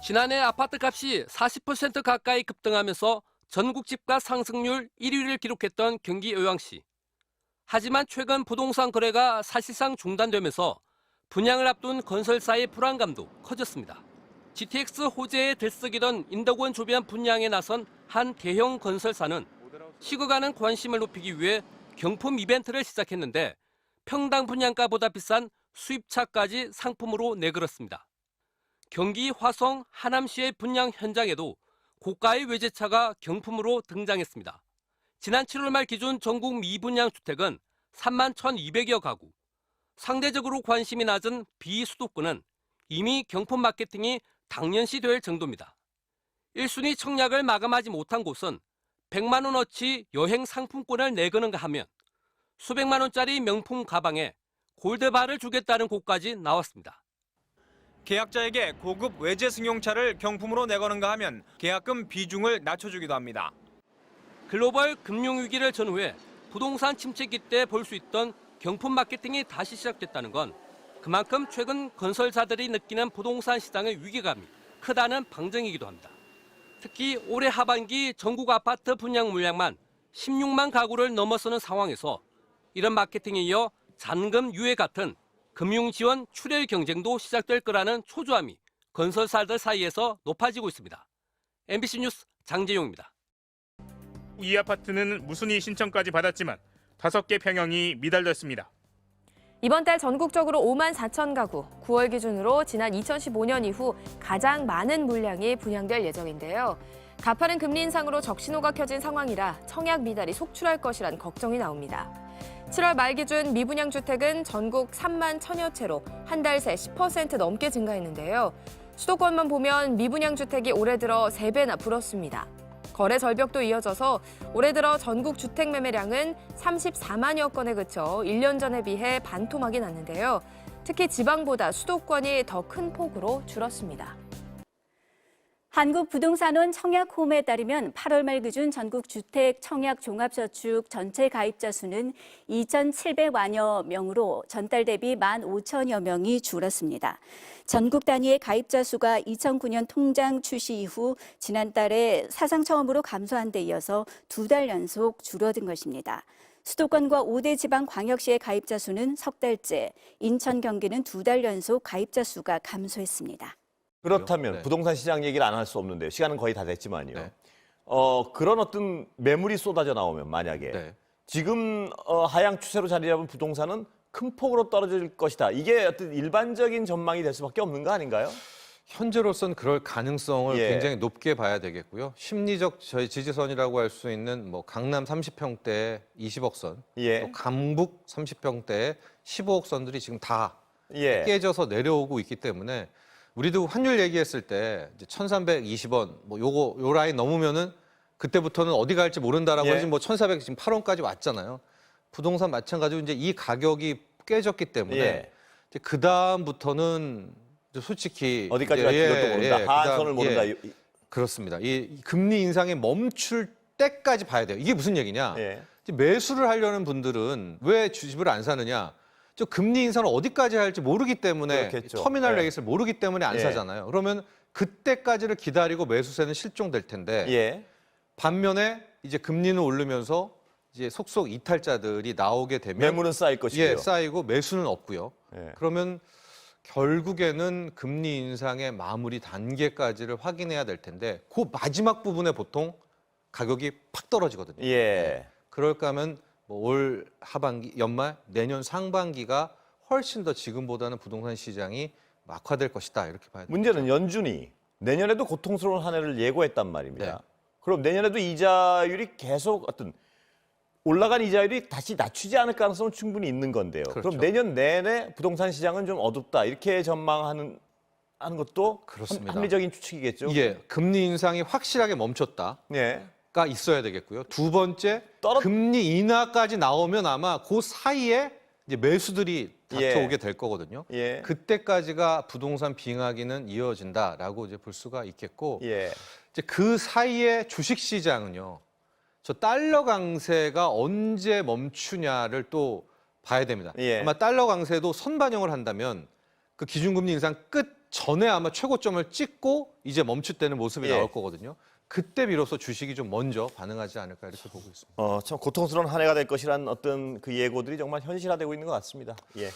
지난해 아파트값이 40% 가까이 급등하면서 전국 집값 상승률 1위를 기록했던 경기 의왕시. 하지만 최근 부동산 거래가 사실상 중단되면서 분양을 앞둔 건설사의 불안감도 커졌습니다. GTX 호재에 들썩이던 인덕원 주변 분양에 나선 한 대형 건설사는 시국가는 관심을 높이기 위해 경품 이벤트를 시작했는데 평당 분양가보다 비싼 수입차까지 상품으로 내걸었습니다. 경기 화성 하남시의 분양 현장에도 고가의 외제차가 경품으로 등장했습니다. 지난 7월 말 기준 전국 미분양 주택은 3만 1,200여 가구. 상대적으로 관심이 낮은 비수도권은 이미 경품 마케팅이 당연시될 정도입니다. 1순위 청약을 마감하지 못한 곳은 100만 원어치 여행 상품권을 내거는가 하면 수백만 원짜리 명품 가방에 골드바를 주겠다는 곳까지 나왔습니다. 계약자에게 고급 외제 승용차를 경품으로 내거는가 하면 계약금 비중을 낮춰주기도 합니다. 글로벌 금융위기를 전후해 부동산 침체기 때 볼 수 있던 경품 마케팅이 다시 시작됐다는 건 그만큼 최근 건설사들이 느끼는 부동산 시장의 위기감이 크다는 방증이기도 합니다. 특히 올해 하반기 전국 아파트 분양 물량만 16만 가구를 넘어서는 상황에서 이런 마케팅에 이어 잔금 유예 같은 금융지원 출혈 경쟁도 시작될 거라는 초조함이 건설사들 사이에서 높아지고 있습니다. MBC 뉴스 장재용입니다. 이 아파트는 무순위 신청까지 받았지만 5개 평형이 미달됐습니다. 이번 달 전국적으로 5만 4천 가구, 9월 기준으로 지난 2015년 이후 가장 많은 물량이 분양될 예정인데요. 가파른 금리 인상으로 적신호가 켜진 상황이라 청약 미달이 속출할 것이란 걱정이 나옵니다. 7월 말 기준 미분양 주택은 전국 3만 1천여 채로 한 달 새 10% 넘게 증가했는데요. 수도권만 보면 미분양 주택이 올해 들어 3배나 불었습니다. 거래 절벽도 이어져서 올해 들어 전국 주택 매매량은 34만여 건에 그쳐 1년 전에 비해 반토막이 났는데요. 특히 지방보다 수도권이 더 큰 폭으로 줄었습니다. 한국부동산원 청약홈에 따르면 8월 말 기준 전국 주택 청약 종합저축 전체 가입자 수는 2,700만여 명으로 전달 대비 15,000여 명이 줄었습니다. 전국 단위의 가입자 수가 2009년 통장 출시 이후 지난달에 사상 처음으로 감소한 데 이어서 2달 연속 줄어든 것입니다. 수도권과 5대 지방 광역시의 가입자 수는 석 달째, 인천, 경기는 2달 연속 가입자 수가 감소했습니다. 그렇다면 네. 부동산 시장 얘기를 안 할 수 없는데요. 시간은 거의 다 됐지만요. 네. 그런 어떤 매물이 쏟아져 나오면 만약에 네. 지금 하향 추세로 자리 잡은 부동산은 큰 폭으로 떨어질 것이다. 이게 어떤 일반적인 전망이 될 수밖에 없는 거 아닌가요? 현재로서는 그럴 가능성을 예. 굉장히 높게 봐야 되겠고요. 심리적 저희 지지선이라고 할 수 있는 뭐 강남 30평대 20억 선, 예. 또 강북 30평대 15억 선들이 지금 다 예. 깨져서 내려오고 있기 때문에 우리도 환율 얘기했을 때 이제 1,320원 뭐 요 라인 넘으면은 그때부터는 어디 갈지 모른다라고 예. 해서 뭐 1,400 지금 8원까지 왔잖아요. 부동산 마찬가지로 이제 이 가격이 깨졌기 때문에 예. 이제 그 다음부터는 솔직히 어디까지 갈지 이것도 모른다. 하한선을 모른다. 예, 그렇습니다. 이 금리 인상이 멈출 때까지 봐야 돼요. 이게 무슨 얘기냐? 예. 이제 매수를 하려는 분들은 왜 집을 안 사느냐? 저 금리 인상을 어디까지 할지 모르기 때문에 그렇겠죠. 터미널 예. 레이스를 모르기 때문에 안 예. 사잖아요. 그러면 그때까지를 기다리고 매수세는 실종될 텐데 예. 반면에 이제 금리는 오르면서 이제 속속 이탈자들이 나오게 되면 매물은 쌓일 것이고요. 예, 쌓이고 매수는 없고요. 예. 그러면 결국에는 금리 인상의 마무리 단계까지를 확인해야 될 텐데 그 마지막 부분에 보통 가격이 팍 떨어지거든요. 예. 그럴까 하면 뭐 올 하반기, 연말, 내년 상반기가 훨씬 더 지금보다는 부동산 시장이 악화될 것이다 이렇게 봐야 됩니다. 문제는 연준이 내년에도 고통스러운 한 해를 예고했단 말입니다. 네. 그럼 내년에도 이자율이 계속 어떤 올라간 이자율이 다시 낮추지 않을 가능성은 충분히 있는 건데요. 그렇죠. 그럼 내년 내내 부동산 시장은 좀 어둡다 이렇게 전망하는 것도 그렇습니다. 합리적인 추측이겠죠. 예, 금리 인상이 확실하게 멈췄다. 예. 가 있어야 되겠고요. 두 번째, 떨어- 금리 인하까지 나오면 아마 그 사이에 이제 매수들이 예. 닥쳐오게 될 거거든요. 예. 그때까지가 부동산 빙하기는 이어진다라고 이제 볼 수가 있겠고, 예. 이제 그 사이에 주식 시장은요. 저 달러 강세가 언제 멈추냐를 또 봐야 됩니다. 예. 아마 달러 강세도 선반영을 한다면 그 기준금리 인상 끝 전에 아마 최고점을 찍고 이제 멈칫대는 모습이 예. 나올 거거든요. 그때 비로소 주식이 좀 먼저 반응하지 않을까 이렇게 보고 있습니다. 참 고통스러운 한 해가 될 것이란 어떤 그 예고들이 정말 현실화되고 있는 것 같습니다. 예.